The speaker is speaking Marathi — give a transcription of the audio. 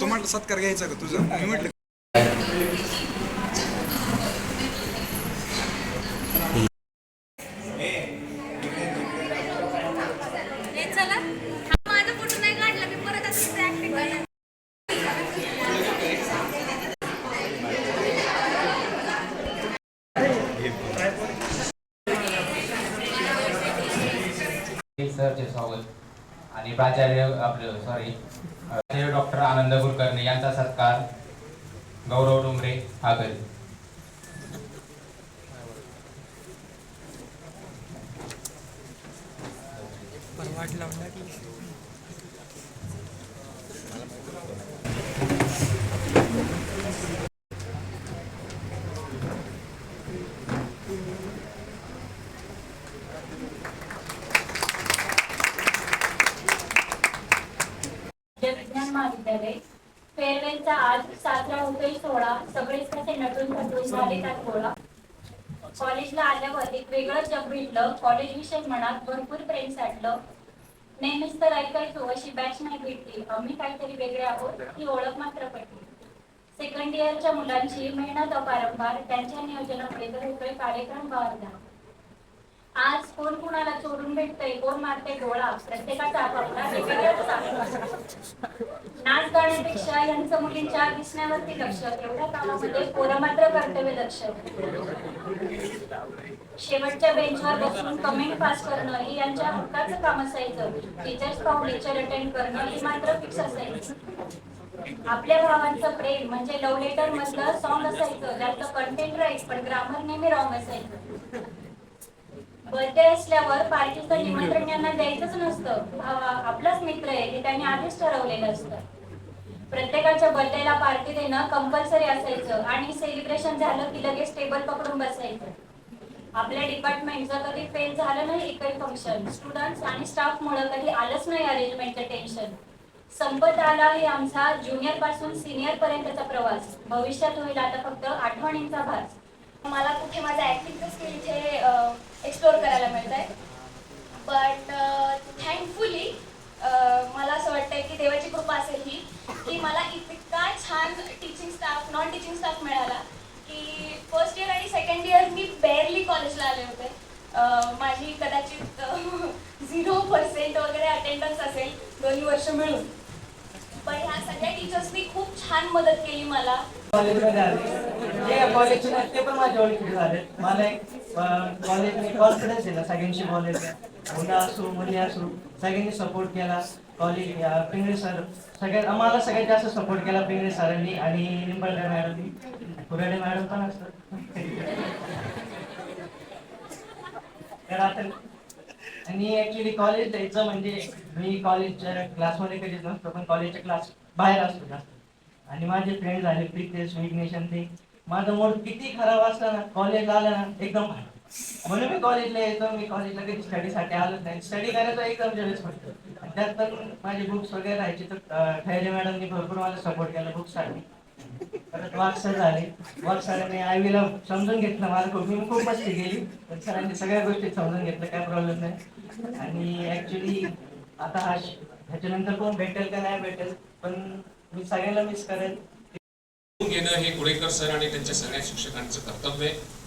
तुम्हाला सत्कार घ्यायचा का तुझा? मी म्हटलं सरचे स्वागत आणि प्राचार्य प्राचार्य डॉक्टर आनंद कुलकर्णी यांचा सत्कार गौरव डोंगरे हा करेल. विज्ञान महाविद्यालय फेअरवेलचा आज साजरा होतोय सोहळा. सगळेच कसे नटून थटून झाले त्यात गोळा. कॉलेजला आल्यावर एक वेगळं जग भेटलं. कॉलेज विषय मनात भरपूर प्रेम साठलं. नेहमीच तर ऐकायचो अशी बॅच नाही भेटली, आम्ही काहीतरी वेगळे आहोत ही ओळख मात्र पटली. सेकंड इयरच्या मुलांची मेहनत अपारंपार, त्यांच्या नियोजनामुळे तर होतोय कार्यक्रम बारदार. आज कोण कुणाला चोरून भेटतंय, कोण मारते डोळा, प्रत्येकाचा आपापला वेगवेगळा. नाच गाण्यापेक्षा यांचं मुलींच्या दिसण्यावरती लक्ष, एवढ्या कामामध्ये पोरं मात्र कर्तव्य लक्ष. शेवटच्या बेंचवर बसून कमेंट पास करणं ही यांच्या हक्काचं काम असायचं. टीचर्स पाहून लेक्चर अटेंड करणं ही मात्र फिक्स असायचं. आपल्या भावांचं प्रेम म्हणजे लव्ह लेटर मधलं सॉन्ग असायचं, ज्याचं कंटेंट राईट पण ग्रामर नेहमी रॉंग असायचं. बर्थडे असल्यावर पार्टीचं निमंत्रण यांना द्यायचंच नसतं. भावा आपलाच मित्र आहे हे त्यांनी आधीच ठरवलेलं असतं. प्रत्येकाच्या बर्थडेला पार्टी देणं कंपल्सरी असायचं आणि सेलिब्रेशन झालं की लगेच टेबल पकडून बसायचं. आपल्या डिपार्टमेंटचं कधी फेल झालं नाही एकही फंक्शन. स्टुडंट्स आणि स्टाफ मुळे कधी आलंच नाही अरेंजमेंटचं टेन्शन. संपत आला आहे आमचा ज्युनियर पासून सिनियर पर्यंतचा प्रवास. भविष्यात होईल आता फक्त आठवणींचा भास. मला कुठे माझं ॲक्टिंगचं स्किल इथे एक्सप्लोअर करायला मिळत आहे. बट थँकफुली मला असं वाटतंय की देवाची कृपा असेल ही की मला इतका छान teaching staff, non teaching staff मिळाला की फर्स्ट इयर आणि सेकंड इयर मी बेअरली कॉलेजला आले होते. माझी कदाचित 0% वगैरे अटेंडन्स असेल दोन्ही वर्ष मिळून. पण ह्या सगळ्या टीचर्सनी खूप छान मदत केली मला. कॉलेजमध्ये आले जे कॉलेजचे नाही ते पण माझ्या ओळखीचे झाले. मला एक कॉलेजने कॉन्फिडन्स दिला सगळ्यांशी बोलायचं. मुलं असो मुली असो सगळ्यांनी सपोर्ट केला. कॉलेज पिंगळे सर आम्हाला सगळ्यात जास्त सपोर्ट केला पिंगळे सरांनी आणि निंबाळकर मॅडमनी. कुराडे मॅडम पण असतात तर आता. आणि ऍक्च्युली कॉलेज जायचं म्हणजे मी कॉलेजच्या क्लासमध्ये कधीच नसतो, पण कॉलेजच्या क्लास बाहेर असतो जास्त. आणि माझे फ्रेंड झाले प्रितेश, विघ्नेशन. ते माझा मूड किती खराब असला ना कॉलेजला आलं ना एकदम भारी. म्हणून मी कॉलेजला येतो. मी कॉलेजला कधी स्टडीसाठी आलोच नाही. स्टडी करायचा एकदम वेळेस पडतो. त्यात पण माझे बुक्स वगैरे राहायचे तर ठैरे मॅडमनी भरपूर मला सपोर्ट केला बुक्ससाठी. परत वाघ सर झाले. वाघ सरांनी आयवीला समजून घेतलं मला मी खूप मस्ती केली. पण सरांनी सगळ्या गोष्टी समजून घेतलं, काय प्रॉब्लेम नाही. आणि ऍक्च्युली आता ह्याच्यानंतर कोण भेटेल का नाही भेटेल पण मी सगळ्यांना मिस करेन. घेणं हे कुडेकर सर आणि त्यांच्या सगळ्या शिक्षकांचं कर्तव्य आहे.